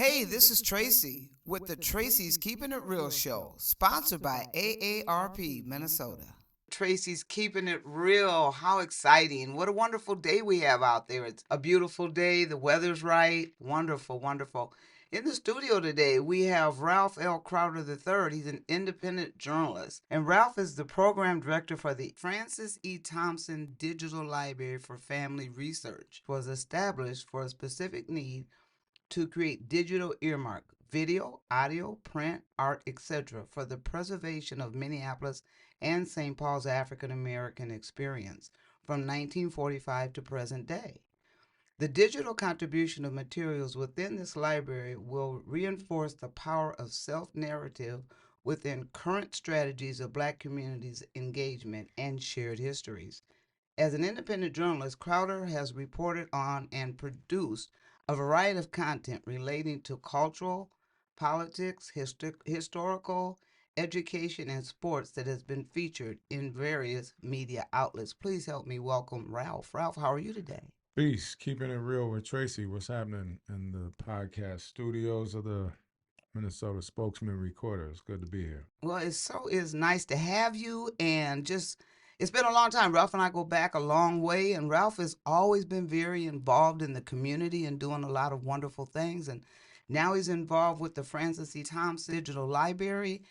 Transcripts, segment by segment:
Hey, this is Tracey with the Tracey's Keeping It Real show, sponsored by AARP Minnesota. Tracey's Keeping It Real. How exciting. What a wonderful day we have out there. It's a beautiful day. The weather's right. Wonderful, wonderful. In the studio today, we have Ralph L. Crowder III. He's an independent journalist. And Ralph is the program director for the Francis E. Thompson Digital Library for Family Research. It was established for a specific need to create digital earmark, video, audio, print, art, etc. for the preservation of Minneapolis and St. Paul's African American experience from 1945 to present day. The digital contribution of materials within this library will reinforce the power of self-narrative within current strategies of Black communities' engagement and shared histories. As an independent journalist, Crowder has reported on and produced a variety of content relating to cultural, politics, historical, education, and sports that has been featured in various media outlets. Please help me welcome Ralph. Ralph, how are you today? Peace, keeping it real with Tracey. What's happening in the podcast studios of the Minnesota Spokesman-Recorder? It's good to be here. Well, it's nice to have you, and just it's been a long time. Ralph and I go back a long way, and Ralph has always been very involved in the community and doing a lot of wonderful things. And now he's involved with the Francis E. Thompson Digital Library.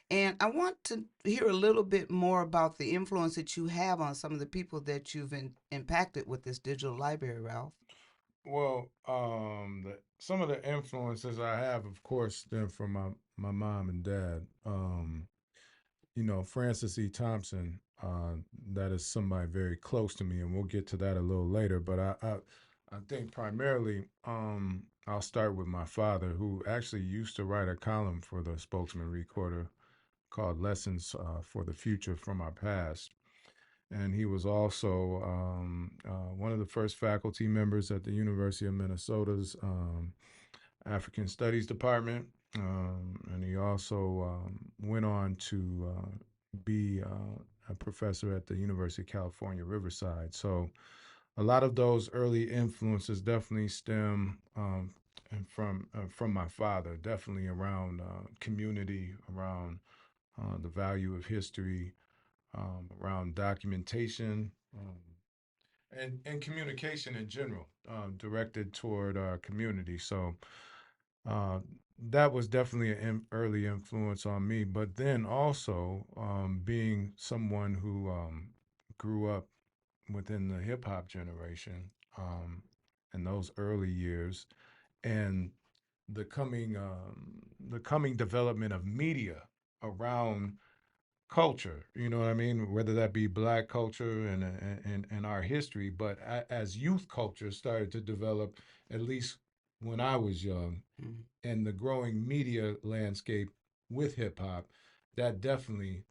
And I want to hear a little bit more about the influence that you have on some of the people that you've impacted with this digital library, Ralph. Well, some of the influences I have, of course, stem from my mom and dad. Francis E. Thompson, that is somebody very close to me, and we'll get to that a little later. But I think primarily, I'll start with my father, who actually used to write a column for the Spokesman-Recorder called Lessons for the Future from Our Past. And he was also one of the first faculty members at the University of Minnesota's African Studies Department. And he also went on to be a professor at the University of California, Riverside. So a lot of those early influences definitely stem from my father, definitely around community, around the value of history, around documentation, and communication in general, directed toward our community. So uh, that was definitely an early influence on me. But then also being someone who grew up within the hip hop generation in those early years, and the coming development of media around culture, you know what I mean, whether that be black culture and our history, but as youth culture started to develop, at least when I was young, Mhm. and the growing media landscape with hip hop, that definitely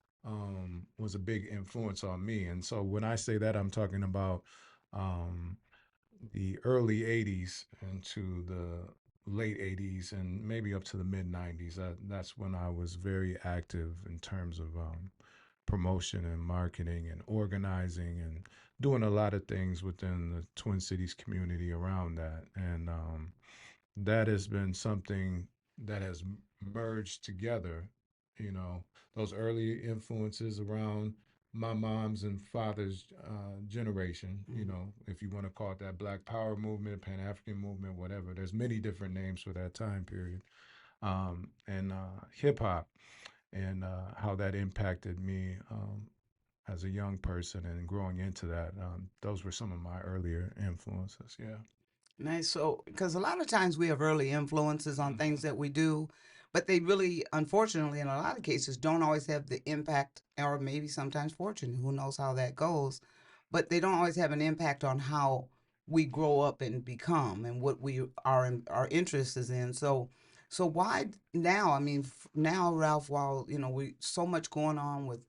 was a big influence on me. And so when I say that, I'm talking about um, the early 80s into the late 80s and maybe up to the mid 90s. That's when I was very active in terms of promotion and marketing and organizing and doing a lot of things within the Twin Cities community around that. And that has been something that has merged together, you know, those early influences around my mom's and father's generation, if you want to call it that Black Power movement, Pan African movement, whatever. There's many different names for that time period. And hip hop and how that impacted me as a young person and growing into that. Those were some of my earlier influences. Yeah. Nice. So, because a lot of times we have early influences on things that we do, but they really, unfortunately, in a lot of cases, don't always have the impact, or maybe sometimes fortunate. Who knows how that goes? But they don't always have an impact on how we grow up and become, and what we are our interest is in. So why now? I mean, now, Ralph, while we so much going on with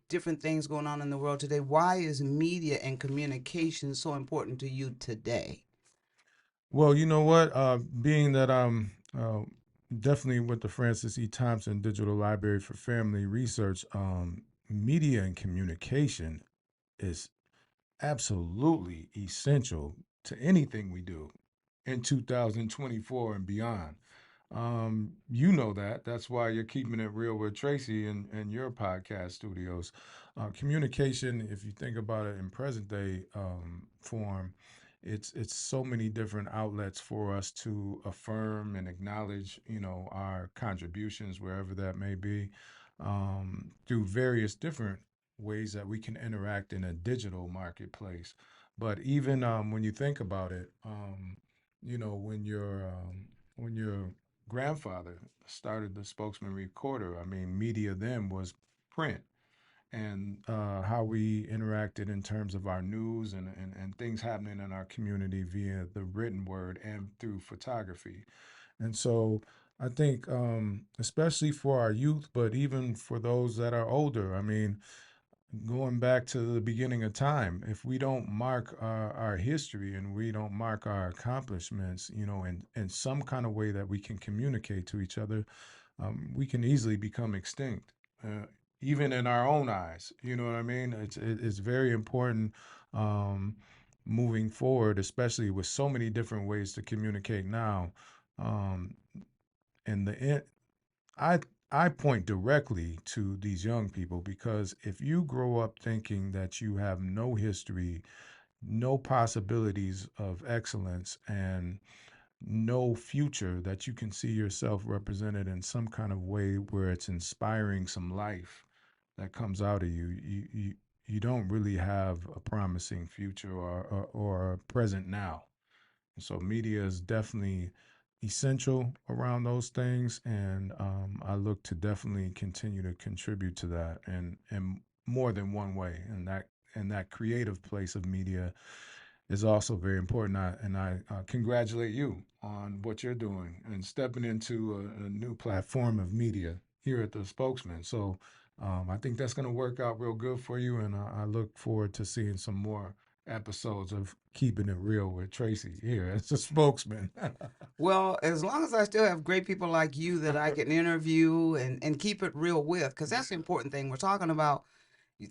different things going on in the world today, why is media and communication so important to you today? Well, you know what? Being that I'm definitely with the Francis E. Thompson Digital Library for Family Research, media and communication is absolutely essential to anything we do in 2024 and beyond. You know that. That's why you're keeping it real with Tracey and your podcast studios. Communication, if you think about it in present day form, it's so many different outlets for us to affirm and acknowledge, our contributions wherever that may be, through various different ways that we can interact in a digital marketplace. But even when you think about it, when your grandfather started the Spokesman-Recorder, I mean, media then was print, and how we interacted in terms of our news and things happening in our community via the written word and through photography. And so I think, especially for our youth, but even for those that are older, I mean, going back to the beginning of time, if we don't mark our history and we don't mark our accomplishments, in some kind of way that we can communicate to each other, we can easily become extinct, even in our own eyes. You know what I mean? It's very important, moving forward, especially with so many different ways to communicate now. Um, and I I point directly to these young people because if you grow up thinking that you have no history, no possibilities of excellence, and no future that you can see yourself represented in some kind of way where it's inspiring some life that comes out of you, you don't really have a promising future or a present now. So media is definitely essential around those things, and I look to definitely continue to contribute to that, and more than one way. And that creative place of media is also very important. And I congratulate you on what you're doing and stepping into a new platform of media here at the Spokesman. So I think that's going to work out real good for you, and I look forward to seeing some more episodes of Keeping It Real with Tracey here as the Spokesman. Well, as long as I still have great people like you that I can interview and keep it real with, because that's the important thing. We're talking about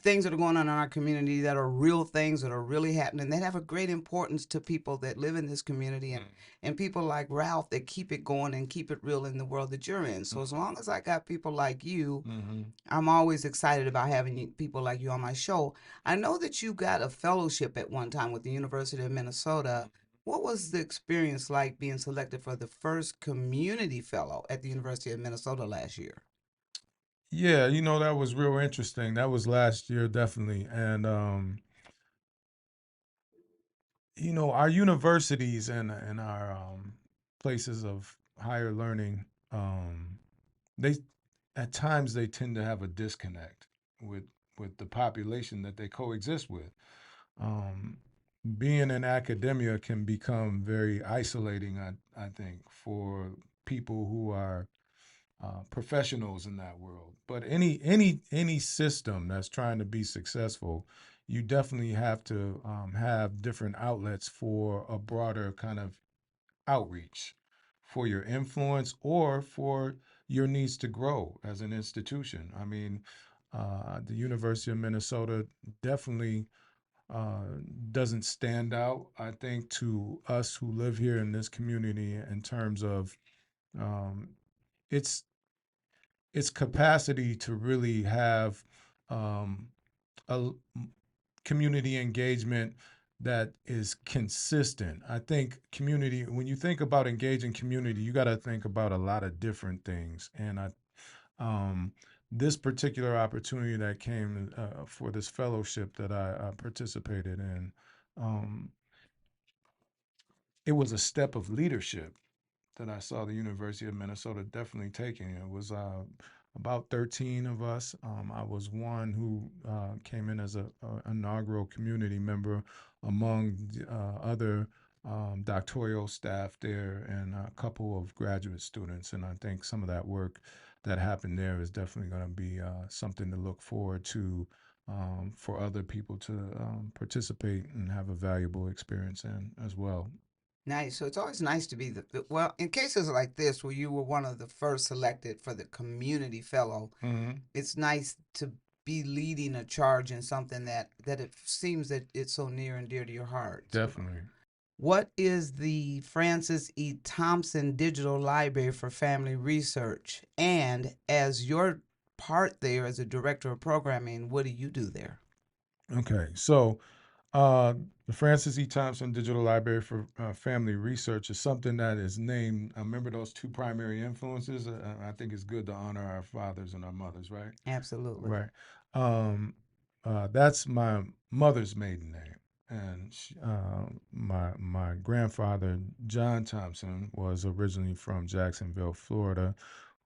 things that are going on in our community that are real things that are really happening that have a great importance to people that live in this community and people like Ralph that keep it going and keep it real in the world that you're in. So as long as I got people like you, Mm-hmm. I'm always excited about having people like you on my show. I know that you got a fellowship at one time with the University of Minnesota. What was the experience like being selected for the first community fellow at the University of Minnesota last year? Yeah, that was real interesting. That was last year, definitely. And, our universities and our places of higher learning, they at times they tend to have a disconnect with the population that they coexist with. Um, Being in academia can become very isolating, I think, for people who are professionals in that world. But any system that's trying to be successful, you definitely have to have different outlets for a broader kind of outreach, for your influence or for your needs to grow as an institution. I mean, the University of Minnesota definitely doesn't stand out, I think, to us who live here in this community in terms of um, its its capacity to really have um, a community engagement that is consistent. I think community, when you think about engaging community, you got to think about a lot of different things. And um, this particular opportunity that came for this fellowship that I participated in, um, it was a step of leadership that I saw the University of Minnesota definitely taking. It was about 13 of us. I was one who came in as a inaugural community member among other doctoral staff there and a couple of graduate students. And I think some of that work that happened there is definitely going to be something to look forward to for other people to participate and have a valuable experience in as well. Nice. So it's always nice to be well, in cases like this where you were one of the first selected for the community fellow, Hmm. it's nice to be leading a charge in something that it seems that it's so near and dear to your heart. So Definitely. What is the Francis E. Thompson Digital Library for Family Research? And as your part there as a director of programming, what do you do there? Okay, so uh, the Francis E. Thompson Digital Library for Family Research is something that is named. I remember those two primary influences. I think it's good to honor our fathers and our mothers, right? Absolutely. Right. Um, that's my mother's maiden name, and my grandfather John Thompson was originally from Jacksonville, Florida,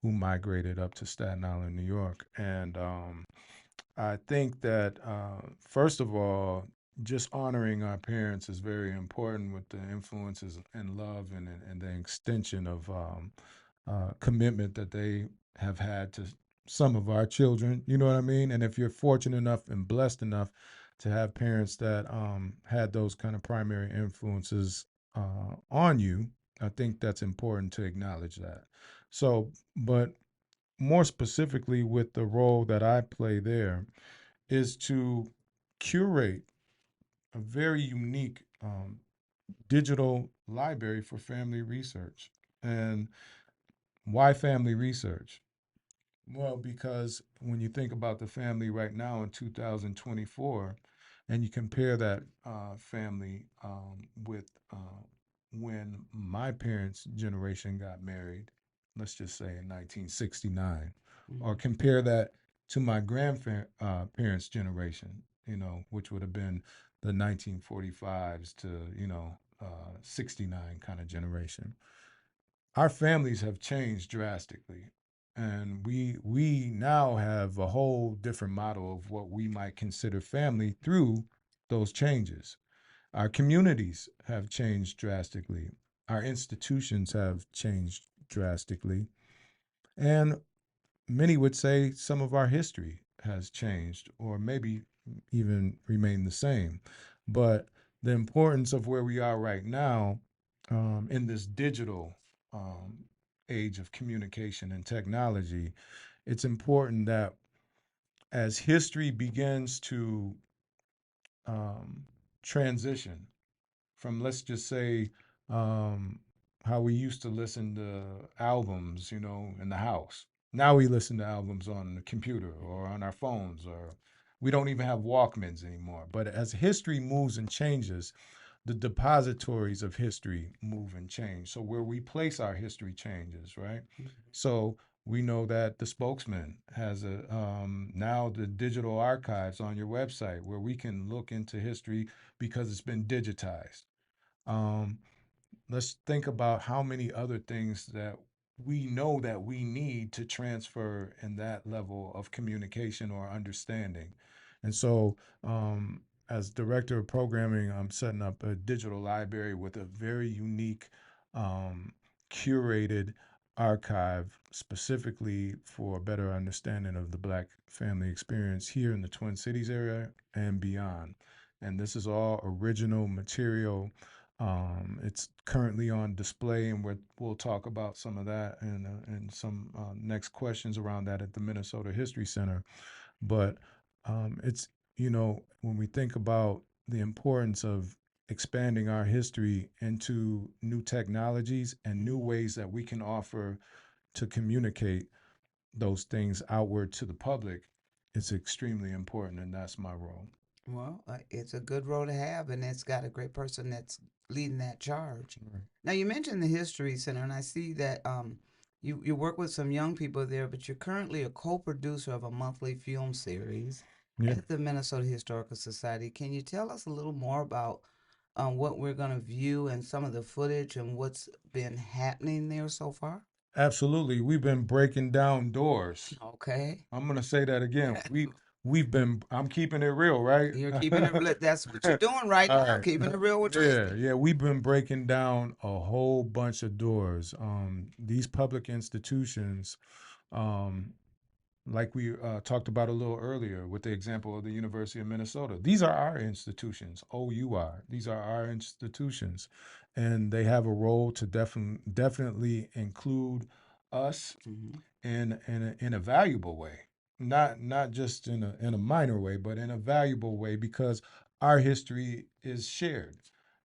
who migrated up to Staten Island, New York, and I think that first of all, just honoring our parents is very important with the influences and love and the extension of commitment that they have had to some of our children. You know what I mean? And if you're fortunate enough and blessed enough to have parents that had those kind of primary influences on you, I think that's important to acknowledge that. So, but more specifically with the role that I play there is to curate a very unique digital library for family research. And why family research? Well, because when you think about the family right now in 2024, and you compare that family with when my parents' generation got married, let's just say in 1969, or compare that to my grandparents' generation, which would have been the 1945s to, 69 kind of generation. Our families have changed drastically, and we now have a whole different model of what we might consider family through those changes. Our communities have changed drastically. Our institutions have changed drastically. And many would say some of our history has changed or maybe even remained the same. But the importance of where we are right now in this digital age of communication and technology, it's important that as history begins to um, transition from, let's just say, um, how we used to listen to albums, in the house. Now we listen to albums on the computer or on our phones, or we don't even have Walkmans anymore. But as history moves and changes, the depositories of history move and change. So where we place our history changes, right? So we know that the Spokesman has now the digital archives on your website where we can look into history because it's been digitized. Um, let's think about how many other things that we know that we need to transfer in that level of communication or understanding. And so, as director of programming, I'm setting up a digital library with a very unique, um, curated archive specifically for a better understanding of the Black family experience here in the Twin Cities area and beyond. And this is all original material. It's currently on display, and we'll talk about some of that and some next questions around that at the Minnesota History Center. But it's, when we think about the importance of expanding our history into new technologies and new ways that we can offer to communicate those things outward to the public, it's extremely important, and that's my role. Well, it's a good role to have, and it's got a great person that's leading that charge. Right. Now, you mentioned the History Center, and I see that you work with some young people there, but you're currently a co-producer of a monthly film series Yeah. at the Minnesota Historical Society. Can you tell us a little more about what we're going to view and some of the footage and what's been happening there so far? Absolutely. We've been breaking down doors. Okay. I'm gonna say that again. We've been. I'm keeping it real, right? You're keeping it real. That's what you're doing right All now, right. keeping it real with Tracey. Yeah. We've been breaking down a whole bunch of doors. These public institutions, um, like we talked about a little earlier with the example of the University of Minnesota. These are our institutions. OUR. These are our institutions, and they have a role to definitely include us Mm-hmm. in a valuable way, not just in a minor way, but in a valuable way because our history is shared,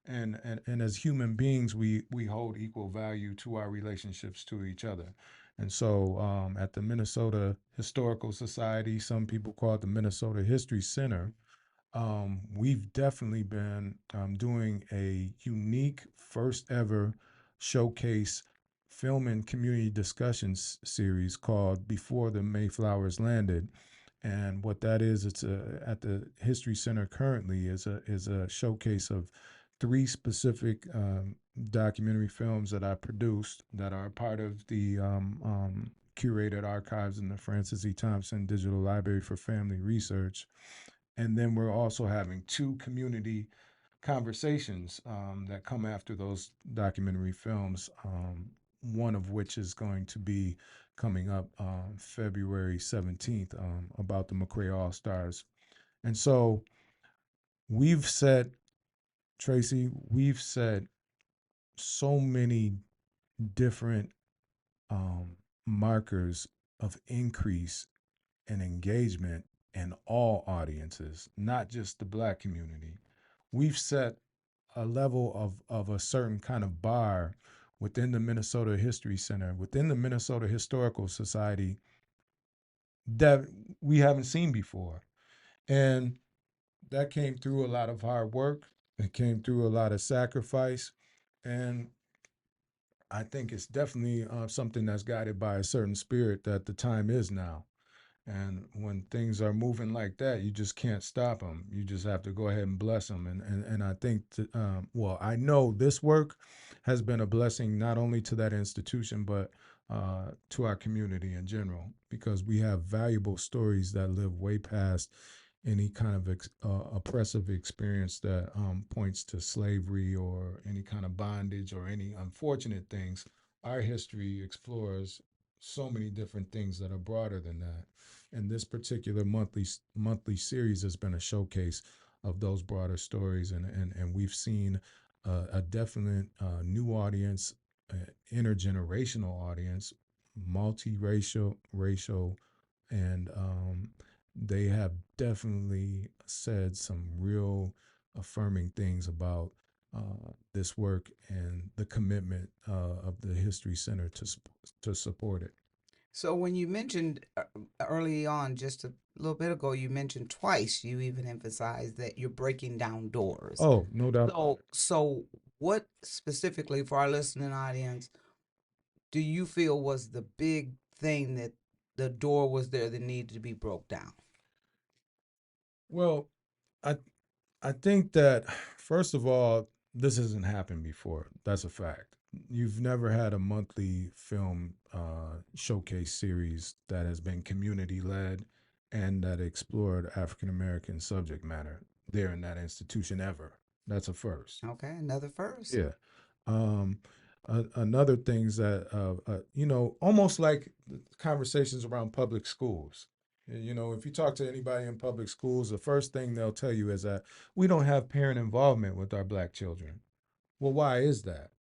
And as human beings, we hold equal value to our relationships to each other. And so at the Minnesota Historical Society, some people call it the Minnesota History Center, we've definitely been doing a unique first ever showcase film and community discussions series called Before the Mayflowers Landed. And what that is, it's at the History Center currently is a showcase of three specific documentary films that I produced that are part of the curated archives in the Francis E. Thompson Digital Library for Family Research. And then we're also having two community conversations that come after those documentary films. One of which is going to be coming up February 17th about the McRae ALL-STARS. And so we've set, Tracey, we've set so many different markers of increase and engagement in all audiences, not just the Black community. We've set a level of a certain kind of bar within the Minnesota History Center, within the Minnesota Historical Society that we haven't seen before. And that came through a lot of hard work. It came through a lot of sacrifice. And I think it's definitely something that's guided by a certain spirit that the time is now. And when things are moving like that, you just can't stop them. You just have to go ahead and bless them. And I think, well, I know this work has been a blessing not only to that institution, but to our community in general, because we have valuable stories that live way past any kind of oppressive experience that points to slavery or any kind of bondage or any unfortunate things. Our history explores so many different things that are broader than that. And this particular monthly series has been a showcase of those broader stories, and we've seen a definite new audience, intergenerational audience, multiracial, racial, and they have definitely said some real affirming things about this work and the commitment of the History Center to support it. So when you mentioned early on, just a little bit ago, you mentioned twice, you even emphasized that you're breaking down doors. Oh, no doubt. So what specifically for our listening audience do you feel was the big thing that the door was there that needed to be broke down? Well, I I think that first of all, this hasn't happened before. That's a fact. You've never had a monthly film showcase series that has been community led and that explored African American subject matter there in that institution ever. That's a first. Okay, another first. Yeah. Um, Another things that almost like conversations around public schools. If you talk to anybody in public schools, the first thing they'll tell you is that we don't have parent involvement with our Black children. Well, why is that?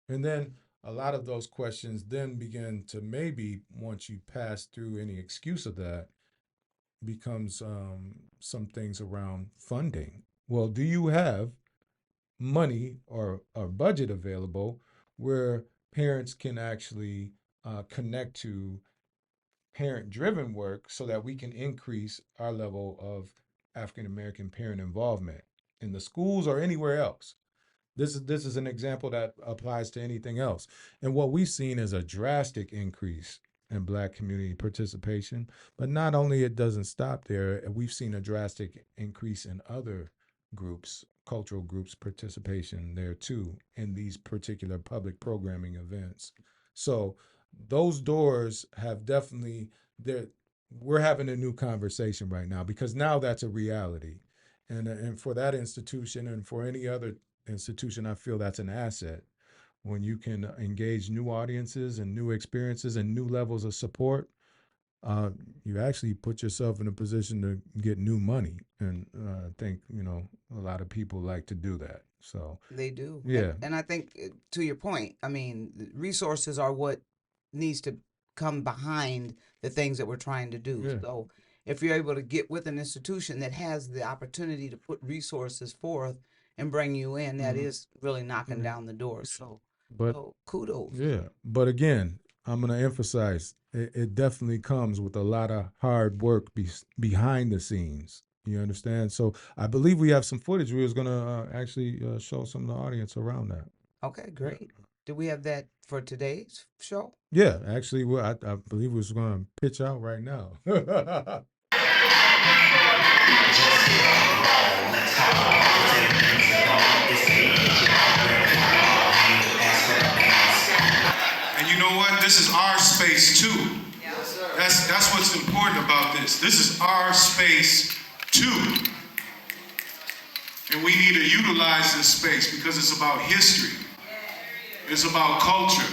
And then a lot of those questions then begin to, maybe once you pass through any excuse of that, becomes some things around funding. Well, do you have money or budget available where parents can actually connect to parent driven work so that we can increase our level of African American parent involvement in the schools or anywhere else? This is an example that applies to anything else. And what we've seen is a drastic increase in Black community participation. But not only it doesn't stop there, we've seen a drastic increase in other groups, cultural groups' participation there too in these particular public programming events. So those doors have definitely there. We're having a new conversation right now because now that's a reality, and for that institution and for any other institution, I feel that's an asset when you can engage new audiences and new experiences and new levels of support. You actually put yourself in a position to get new money, and I think a lot of people like to do that. So They do. yeah, And I think to your point, I mean, resources are what needs to come behind the things that we're trying to do. yeah, So if you're able to get with an institution that has the opportunity to put resources forth, and bring you in, that is really knocking down the door. But kudos. Yeah, but again, I'm gonna emphasize it definitely comes with a lot of hard work behind the scenes. You understand? So I believe we have some footage. We was gonna actually show some of the audience around that. Okay, great. Do we have that for today's show? Yeah, actually, I believe we was gonna pitch out right now. And you know what? This is our space too. That's what's important about this. This is our space too. And we need to utilize this space because it's about history. It's about culture.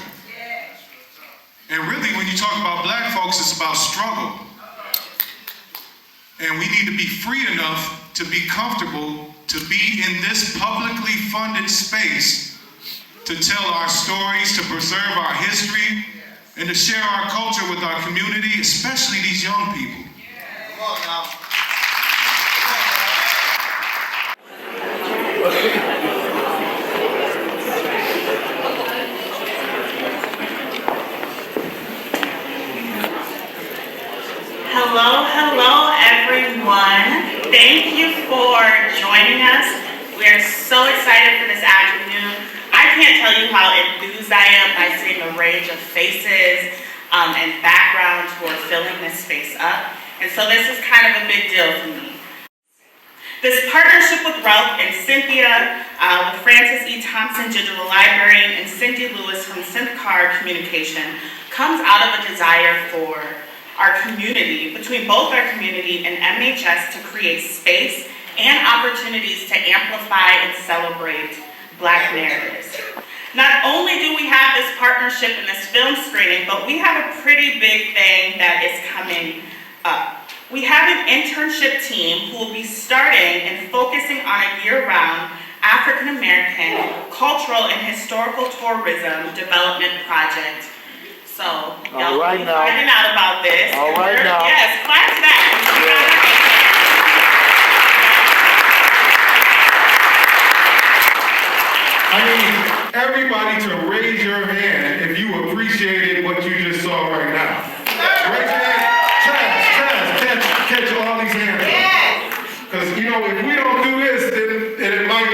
And really, when you talk about black folks, it's about struggle. And we need to be free enough to be comfortable to be in this publicly funded space to tell our stories, to preserve our history, and to share our culture with our community, especially these young people. Come on now. Hello, everyone. Thank you for joining us. We are so excited for this afternoon. I can't tell you how enthused I am by seeing the range of faces and backgrounds who are filling this space up. And so this is kind of a big deal for me. This partnership with Ralph and Cynthia, with Francis E. Thompson Digital Library and Cindy Lewis from SynthCard Communication, comes out of a desire for our community, between both our community and MHS, to create space and opportunities to amplify and celebrate Black narratives. Not only do we have this partnership and this film screening, but we have a pretty big thing that is coming up. We have an internship team who will be starting and focusing on a year-round African-American cultural and historical tourism development project. So, y'all will be finding out about this. All right now. Yes, clap to that. I need everybody to raise your hand if you appreciated what you just saw right now. Raise your hand. Catch all these hands. Because, you know, if we don't do this, then it might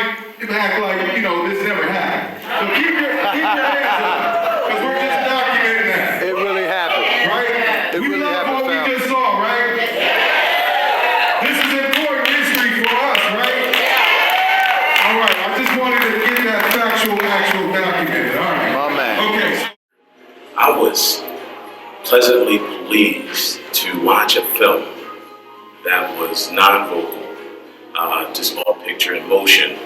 act like, you know, this never happened. So keep your hands up. Because we're just documenting that. It really happened. Right? It We really love happened, what fam. we just saw, right? This is important history for us, right? All right, I just wanted to get that actual documented. All right. My man. Okay. I was pleasantly pleased to watch a film that was non-vocal, just all picture in motion.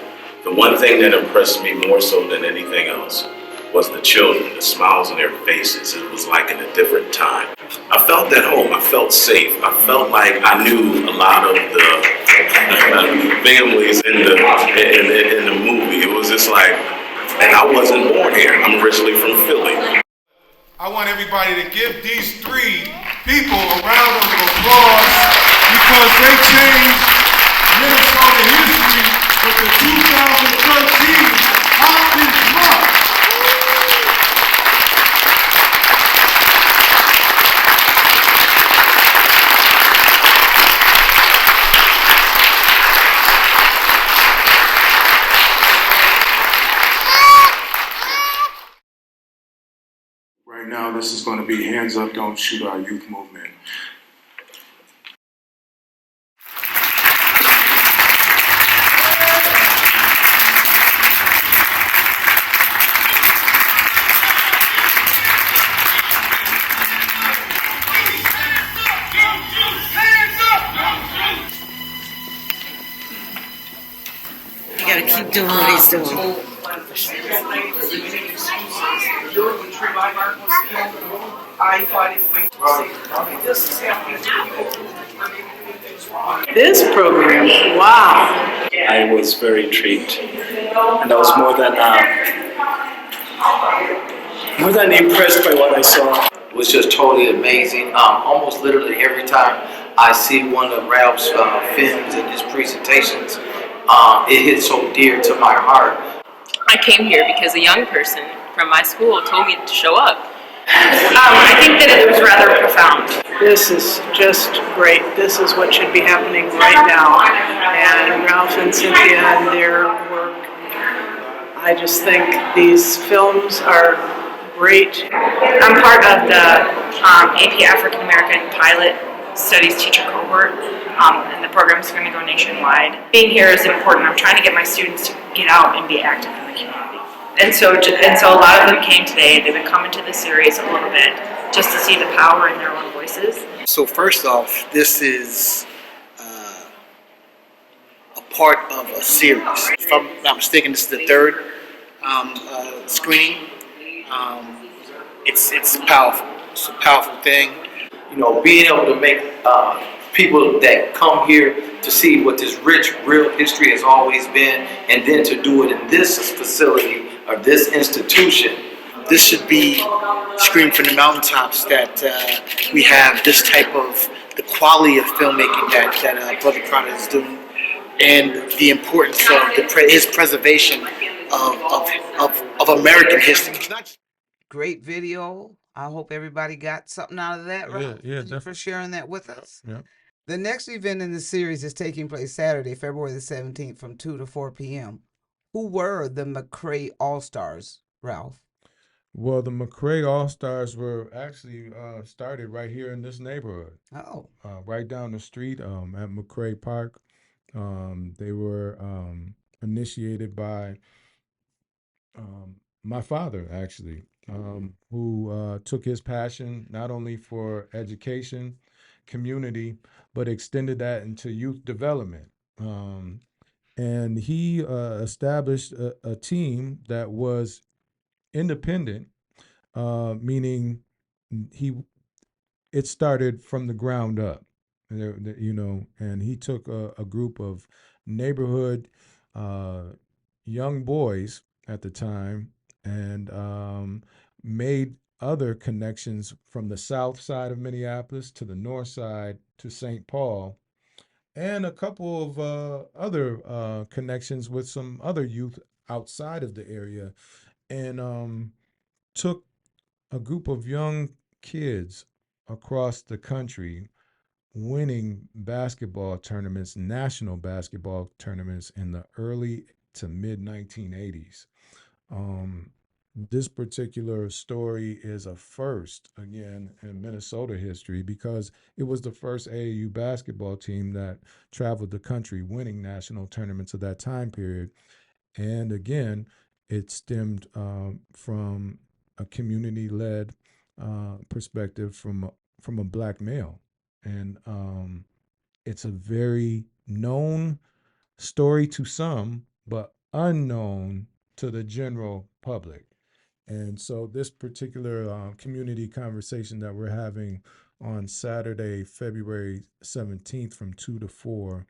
The one thing that impressed me more so than anything else was the children, the smiles on their faces. It was like in a different time. I felt at home, I felt safe. I felt like I knew a lot of the families in the movie. It was just like, and I wasn't born here. I'm originally from Philly. I want everybody to give these three people a round of applause because they changed Minnesota history with the 2013 Hopkins March. Right now, this is going to be Hands Up, Don't Shoot Our Youth Movement. You gotta keep doing what he's doing. This program, wow. I was very intrigued, and I was more than impressed by what I saw. It was just totally amazing. Almost literally every time I see one of Ralph's films and his presentations, it hit so dear to my heart. I came here because a young person from my school told me to show up. I think that it was rather profound. This is just great. This is what should be happening right now. And Ralph and Cynthia and their work, I just think these films are great. I'm part of the AP African American Pilot Studies teacher cohort, and the program is going to go nationwide. Being here is important. I'm trying to get my students to get out and be active in the community. And so a lot of them came today. They've been coming to the series a little bit just to see the power in their own voices. So first off, this is a part of a series. If I'm not mistaken, this is the third screening. It's powerful. It's a powerful thing. You know, being able to make people that come here to see what this rich, real history has always been, and then to do it in this facility or this institution. This should be screamed from the mountaintops that we have this type of the quality of filmmaking that Brother Crowder is doing, and the importance of his preservation of American history. Great video. I hope everybody got something out of that, right? Yeah, Thank you for sharing that with us. Yeah. The next event in the series is taking place Saturday, February the 17th from 2 to 4 p.m. Who were the McRae ALL-STARS, Ralph? Well, the McRae ALL-STARS were actually started right here in this neighborhood. Oh. Right down the street at McRae Park. They were initiated by my father, actually, who took his passion not only for education, community, but extended that into youth development. And he established a team that was independent, meaning it started from the ground up, you know, and he took a group of neighborhood young boys at the time and made other connections from the south side of Minneapolis to the north side to St. Paul, and a couple of other connections with some other youth outside of the area, and took a group of young kids across the country winning basketball tournaments, national basketball tournaments in the early to mid 1980s. This particular story is a first again in Minnesota history because it was the first AAU basketball team that traveled the country winning national tournaments of that time period. And again, it stemmed from a community-led perspective from a black male, and it's a very known story to some, but unknown to the general public. And so, this particular community conversation that we're having on Saturday, February 17th, from 2 to 4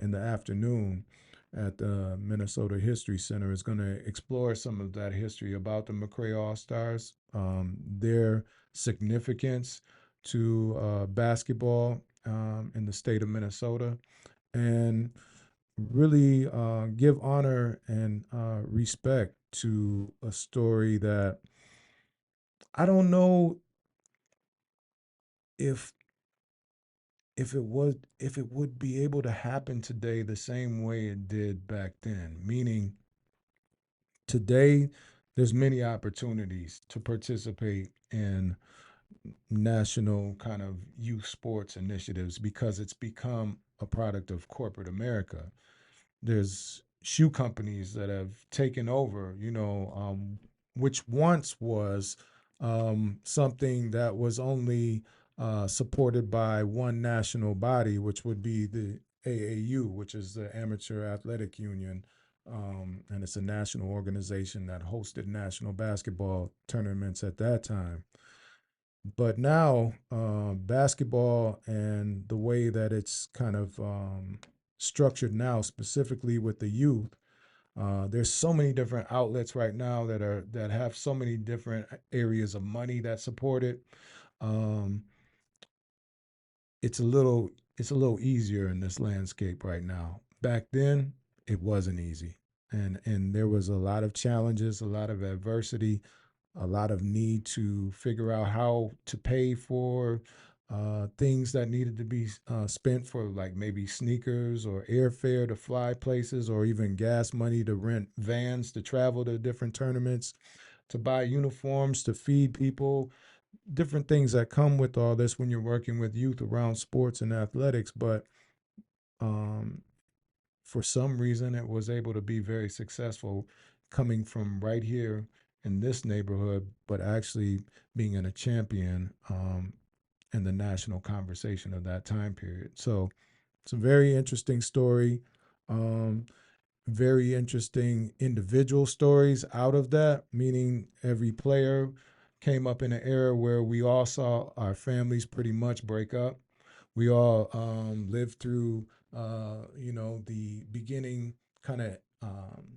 in the afternoon at the Minnesota History Center is going to explore some of that history about the McRae ALL-STARS, their significance to basketball in the state of Minnesota, and really give honor and respect to a story that I don't know if it would be able to happen today the same way it did back then. Meaning, today there's many opportunities to participate in national kind of youth sports initiatives because it's become a product of corporate America. There's shoe companies that have taken over, which once was something that was only supported by one national body, which would be the AAU, which is the Amateur Athletic Union. And it's a national organization that hosted national basketball tournaments at that time. But now, basketball and the way that it's kind of structured now, specifically with the youth, there's so many different outlets right now that have so many different areas of money that support it. It's a little easier in this landscape right now. Back then, it wasn't easy. And there was a lot of challenges, a lot of adversity, a lot of need to figure out how to pay for things that needed to be spent for, like maybe sneakers or airfare to fly places, or even gas money to rent vans to travel to different tournaments, to buy uniforms, to feed people, different things that come with all this when you're working with youth around sports and athletics. But um, for some reason, it was able to be very successful coming from right here in this neighborhood, but actually being in a champion in the national conversation of that time period. So it's a very interesting story. Um, very interesting individual stories out of that, meaning every player came up in an era where we all saw our families pretty much break up. We all lived through, the beginning kind of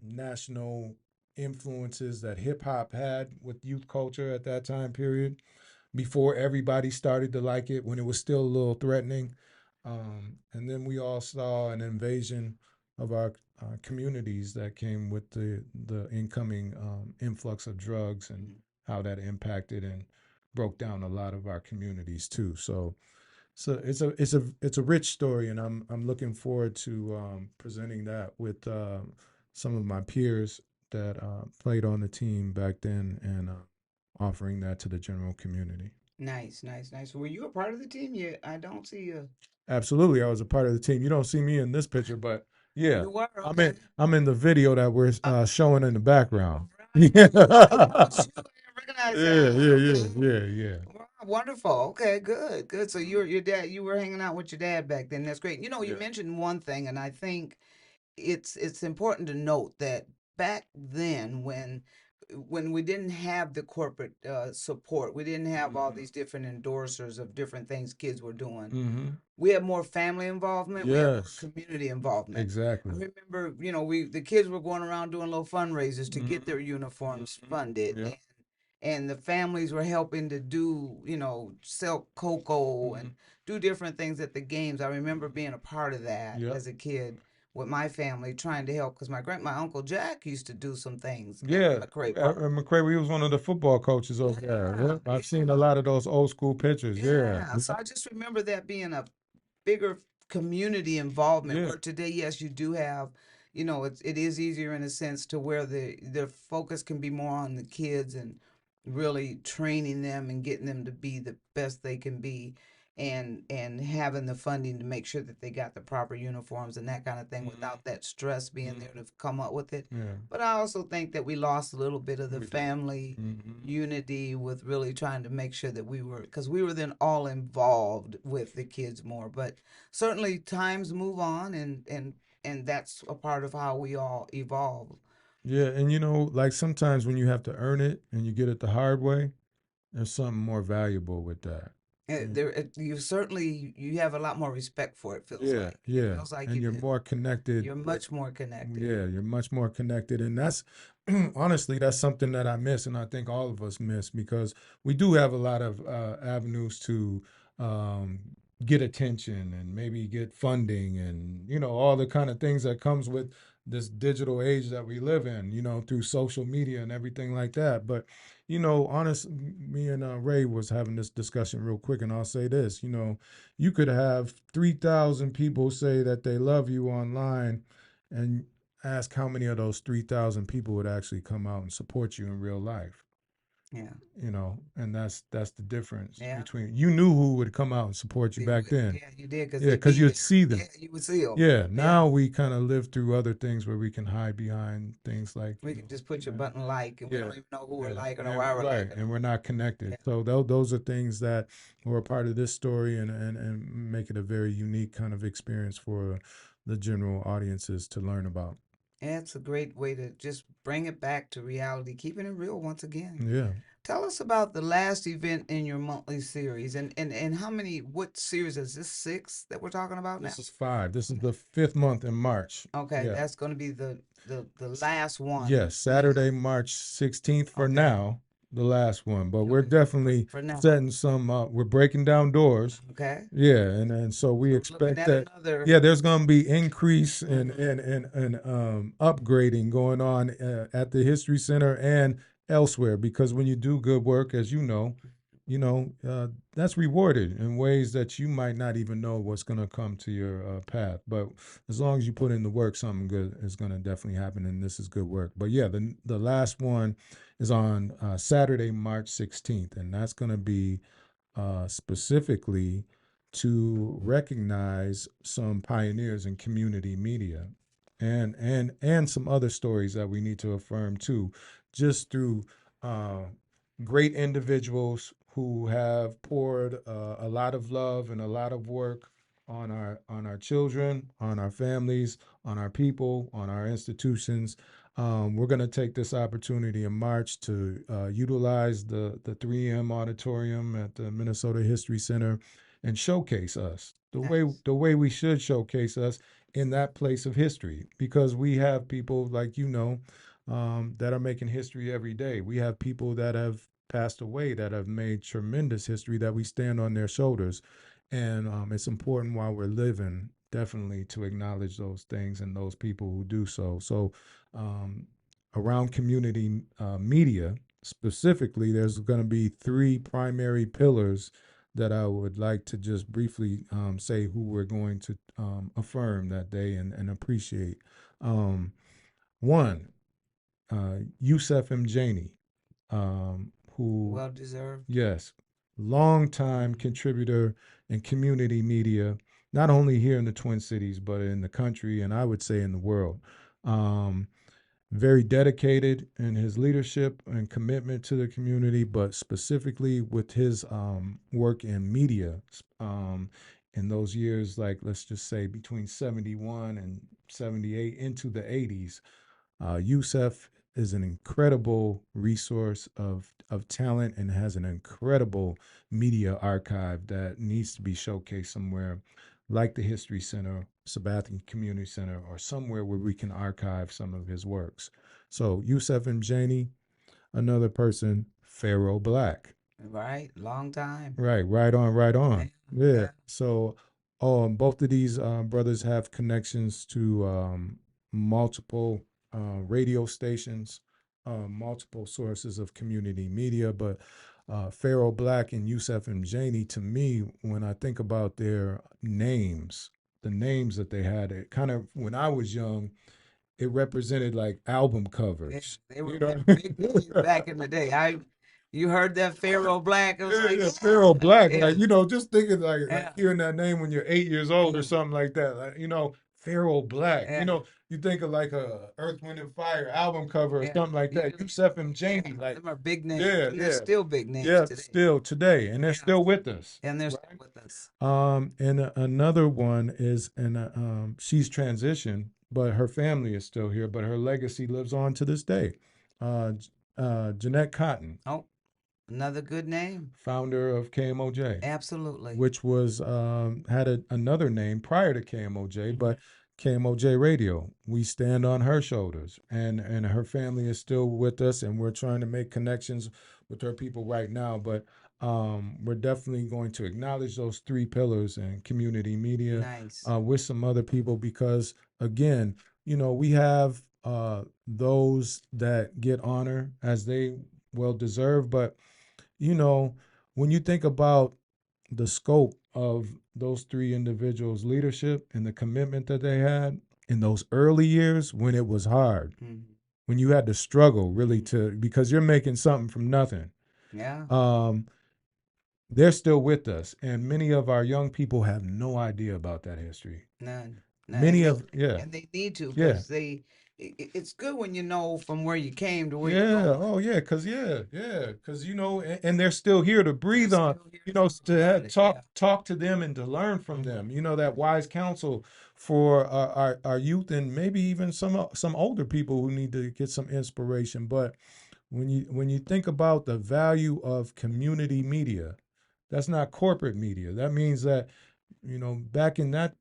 national influences that hip hop had with youth culture at that time period, before everybody started to like it, when it was still a little threatening. And then we all saw an invasion of our communities that came with the incoming influx of drugs, and how that impacted and broke down a lot of our communities too. So it's a rich story, and I'm looking forward to presenting that with some of my peers that played on the team back then, and offering that to the general community. Nice, nice, nice. Were you a part of the team? Yeah, I don't see you. Absolutely, I was a part of the team. You don't see me in this picture, but yeah, You were I'm in okay. I'm in the video that we're showing in the background. Right. Yeah, Oh, shoot, I didn't recognize yeah, that. yeah, yeah, Okay. yeah, yeah. Wow, wonderful. Okay, good, good. So your dad, you were hanging out with your dad back then. That's great. You know, you Yeah. mentioned one thing, and I think it's important to note that back then, when we didn't have the corporate support, we didn't have all these different endorsers of different things kids were doing. Mm-hmm. We had more family involvement. We had more Yes, community involvement. I exactly. remember, the kids were going around doing little fundraisers to get Mm-hmm. their uniforms Mm-hmm. funded, Yeah. and the families were helping to do, sell cocoa Mm-hmm. and do different things at the games. I remember being a part of that Yep. as a kid with my family, trying to help, because my uncle Jack used to do some things at Yeah, McRae Park. McRae, he was one of the football coaches over there. Yeah, Yep. I've seen a yeah, lot of those old school pictures. Yeah, yeah. So yep. I just remember that being a bigger community involvement, Yeah. where today, yes, you do have, it is easier in a sense, to where the focus can be more on the kids, and really training them and getting them to be the best they can be, and having the funding to make sure that they got the proper uniforms and that kind of thing, Mm-hmm. without that stress being there Mm-hmm. to come up with it. Yeah, But I also think that we lost a little bit of the we did. family Mm-hmm. unity, with really trying to make sure that because we were then all involved with the kids more. But certainly times move on, and that's a part of how we all evolve. Yeah, and like sometimes when you have to earn it and you get it the hard way, there's something more valuable with that. And You have a lot more respect for it. Feels yeah, like it yeah, feels like and you you're do. more connected You're with. much more connected. Yeah, you're much more connected, and that's honestly that's something that I miss, and I think all of us miss, because we do have a lot of avenues to um, get attention and maybe get funding, and all the kind of things that comes with this digital age that we live in, through social media and everything like that. But honest, me and Ray was having this discussion real quick, and I'll say this: you could have 3,000 people say that they love you online, and ask how many of those 3,000 people would actually come out and support you in real life. Yeah. And that's the difference Yeah. between, you knew who would come out and support you back then. Yeah, you did, because Yeah, they'd because be you'd there. see them. Yeah, you would see them. Yeah, Yeah. now we kind of live through other things where we can hide behind things like, We can just put your button like, and we yeah, don't even know who we're yeah, liking or and, why we're right, liking and them. we're not connected. Yeah. So those are things that were a part of this story, and make it a very unique kind of experience for the general audiences to learn about. It's a great way to just bring it back to reality, keeping it real once again. Yeah. Tell us about the last event in your monthly series, and what series is this, 6 that we're talking about now? This is 5. This is the 5th month in March. Okay, Yeah. that's going to be the last one. Yes, Saturday, March 16th for Okay. now. the last one, but we're definitely for now. setting some. We're breaking down doors. Okay. Yeah, and so we expect that. Yeah, there's going to be increase and upgrading going on at the History Center and elsewhere, because when you do good work, as that's rewarded in ways that you might not even know what's going to come to your path. But as long as you put in the work, something good is going to definitely happen, and this is good work. But yeah, the last one is on Saturday, March 16th, and that's going to be specifically to recognize some pioneers in community media, and some other stories that we need to affirm too, just through great individuals who have poured a lot of love and a lot of work on our children, on our families, on our people, on our institutions. We're going to take this opportunity in March to utilize the 3M auditorium at the Minnesota History Center and showcase us the way we should showcase us in that place of history, because we have people like that are making history every day. We have people that have passed away that have made tremendous history that we stand on their shoulders, and it's important while we're living, definitely, to acknowledge those things and those people who do so. So around community media specifically, there's going to be three primary pillars that I would like to just briefly say who we're going to affirm that day and appreciate. One, Yusef M. Janey, who well deserved. Yes, longtime contributor in community media, not only here in the Twin Cities, but in the country, and I would say in the world. Very dedicated in his leadership and commitment to the community, but specifically with his work in media in those years, like let's just say between 71 and 78 into the 80s. Yusef is an incredible resource of talent and has an incredible media archive that needs to be showcased somewhere, like the History Center, Sabathia Community Center, or somewhere where we can archive some of his works. So Yusef M. Janey, another person, Pharaoh Black. Right, long time. Right on, right on. Yeah. Yeah. So both of these brothers have connections to multiple radio stations, multiple sources of community media, but Pharaoh Black and Yusef M. Janey, to me, when I think about their names, the names that they had, it kind of, when I was young, it represented like album covers. They were big names back in the day. You heard that Pharaoh Black? It was Yeah, Pharaoh Black. Yeah. Like, just thinking like hearing that name when you're 8 years old or something like that. Like, Pharaoh Black. Yeah. You think of like a Earth, Wind and Fire album cover or something like that. Yusef M. Janey. Like, them are big names. Yeah, They're still big names yeah, today. still today, and they're still with us. And they're still with us. And another one is, and she's transitioned, but her family is still here, but her legacy lives on to this day. Jeanette Cotton. Oh, another good name. Founder of KMOJ. Absolutely. Which was had another name prior to KMOJ, but KMOJ Radio. We stand on her shoulders, and her family is still with us, and we're trying to make connections with her people right now. But we're definitely going to acknowledge those three pillars in community media. Nice. With some other people, because again, we have those that get honor as they well deserve, but when you think about the scope of those three individuals' leadership and the commitment that they had in those early years when it was hard, when you had to struggle really because you're making something from nothing. Yeah. They're still with us, and many of our young people have no idea about that history. None. And they need to, because it's good when you know from where you came to where you're going. Oh yeah, because and they're still here to breathe on, to talk to them and to learn from them. That wise counsel for our youth, and maybe even some older people who need to get some inspiration. But when you think about the value of community media, that's not corporate media. That means that back in that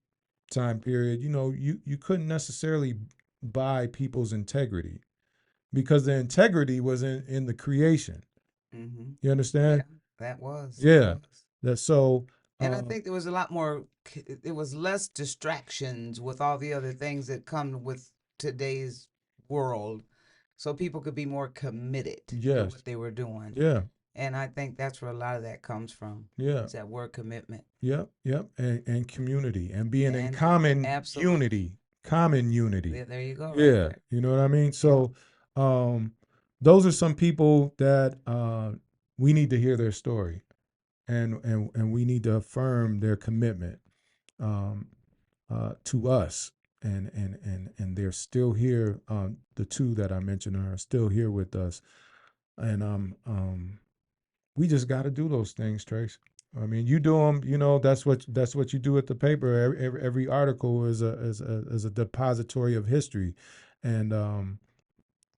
time period, you couldn't necessarily buy people's integrity, because the integrity was in the creation. Mm-hmm. You understand? Yeah, that was. Yeah. That's so. And I think there was a lot more, it was less distractions with all the other things that come with today's world. So people could be more committed to Yes. what they were doing. Yeah. And I think that's where a lot of that comes from. Yeah. It's that word commitment. Yep. Yep. And community and being in And common absolutely. unity. Common unity. Yeah, there you go. Right Yeah. there. You know what I mean? So, those are some people that we need to hear their story, and we need to affirm their commitment to us. And they're still here. The two that I mentioned are still here with us, and we just got to do those things, Trace. I mean, you do them. You know, that's what you do at the paper. Every article is a depository of history, and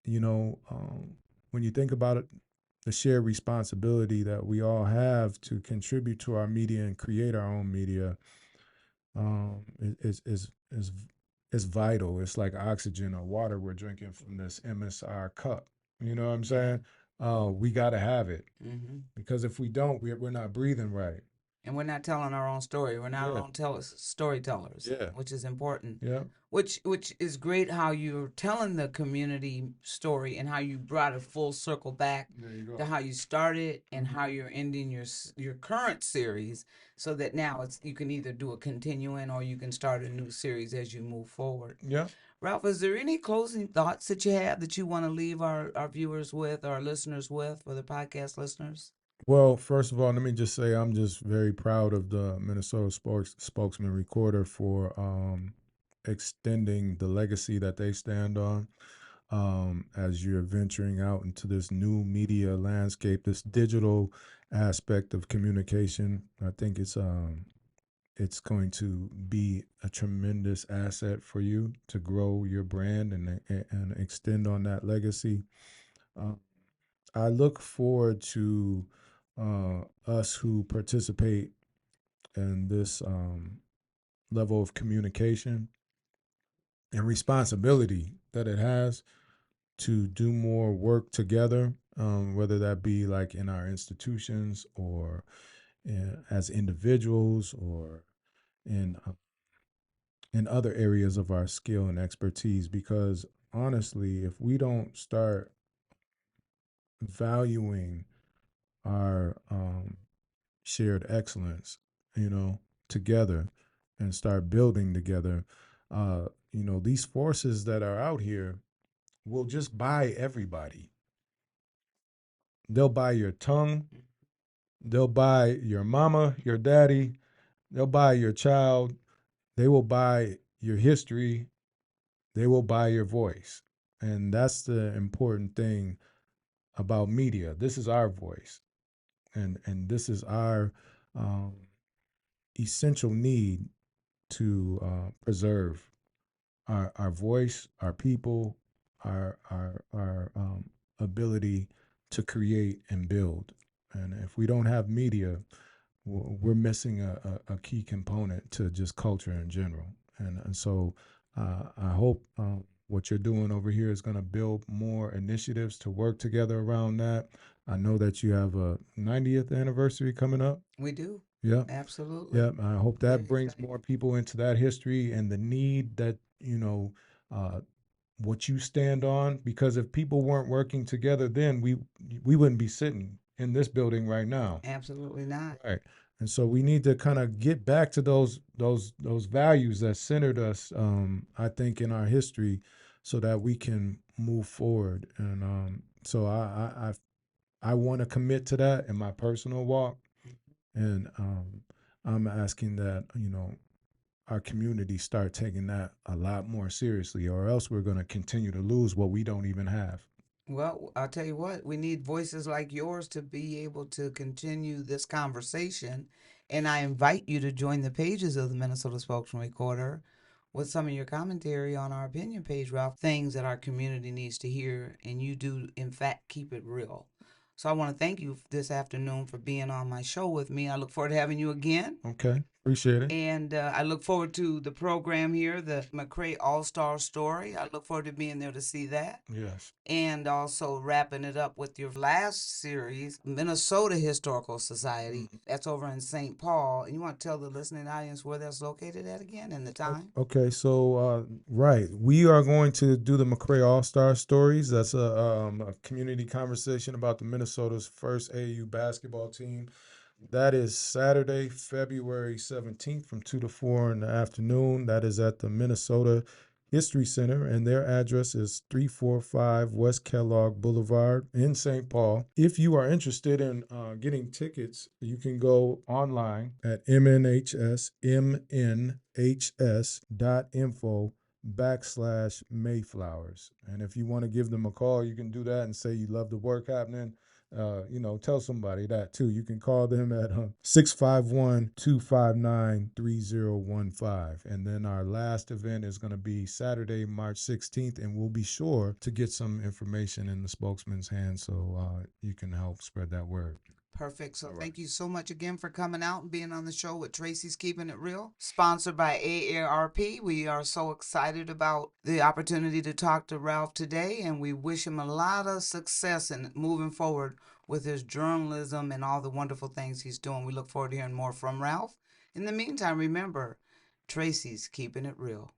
you know, when you think about it, the shared responsibility that we all have to contribute to our media and create our own media, is vital. It's like oxygen or water we're drinking from this MSR cup. You know what I'm saying? We got to have it, because if we don't, we're not breathing right. And we're not telling our own story. We're not our own storytellers, which is important. Yeah. Which is great how you're telling the community story and how you brought a full circle back to how you started and how you're ending your current series, so that now you can either do a continuing or you can start a new series as you move forward. Yeah. Ralph, is there any closing thoughts that you have that you want to leave our viewers with, our listeners with, for the podcast listeners? Well, first of all, let me just say I'm just very proud of the Minnesota Spokesman-Recorder for extending the legacy that they stand on, as you're venturing out into this new media landscape, this digital aspect of communication. I think it's going to be a tremendous asset for you to grow your brand and extend on that legacy. I look forward to us who participate in this level of communication and responsibility that it has to do more work together, whether that be like in our institutions or as individuals or in other areas of our skill and expertise. Because honestly, if we don't start valuing our shared excellence, together, and start building together, these forces that are out here will just buy everybody. They'll buy your tongue. They'll buy your mama, your daddy. They'll buy your child. They will buy your history. They will buy your voice. And that's the important thing about media. This is our voice. And this is our essential need to preserve our voice, our people, our ability to create and build. And if we don't have media, we're missing a key component to just culture in general. And so I hope what you're doing over here is going to build more initiatives to work together around that. I know that you have a 90th anniversary coming up. We do. Yeah. Absolutely. Yeah. I hope that brings more people into that history and the need that, what you stand on, because if people weren't working together, then we wouldn't be sitting in this building right now. Absolutely not. Right. And so we need to kind of get back to those values that centered us, I think, in our history, so that we can move forward. And so I want to commit to that in my personal walk. And I'm asking that, our community start taking that a lot more seriously, or else we're going to continue to lose what we don't even have. Well, I'll tell you what, we need voices like yours to be able to continue this conversation. And I invite you to join the pages of the Minnesota Spokesman-Recorder with some of your commentary on our opinion page, Ralph, things that our community needs to hear. And you do, in fact, keep it real. So I want to thank you this afternoon for being on my show with me. I look forward to having you again. Okay. Appreciate it. And I look forward to the program here, the McRae ALL-STARS Story. I look forward to being there to see that. Yes. And also wrapping it up with your last series, Minnesota Historical Society. That's over in St. Paul. And you want to tell the listening audience where that's located at again and the time? Okay, so right, we are going to do the McRae All-Star Stories. That's a community conversation about the Minnesota's first AAU basketball team. That is Saturday, February 17th from 2 to 4 in the afternoon. That is at the Minnesota History Center, and their address is 345 West Kellogg Boulevard in St. Paul. If you are interested in getting tickets, you can go online at mnhs.info/Mayflowers. And if you want to give them a call, you can do that and say you love the work happening. Tell somebody that too. You can call them at 651-259-3015. And then our last event is going to be Saturday, March 16th, and we'll be sure to get some information in the spokesman's hands so you can help spread that word. Perfect. So thank you so much again for coming out and being on the show with Tracey's Keeping It Real, sponsored by AARP. We are so excited about the opportunity to talk to Ralph today, and we wish him a lot of success in moving forward with his journalism and all the wonderful things he's doing. We look forward to hearing more from Ralph. In the meantime, remember, Tracey's Keeping It Real.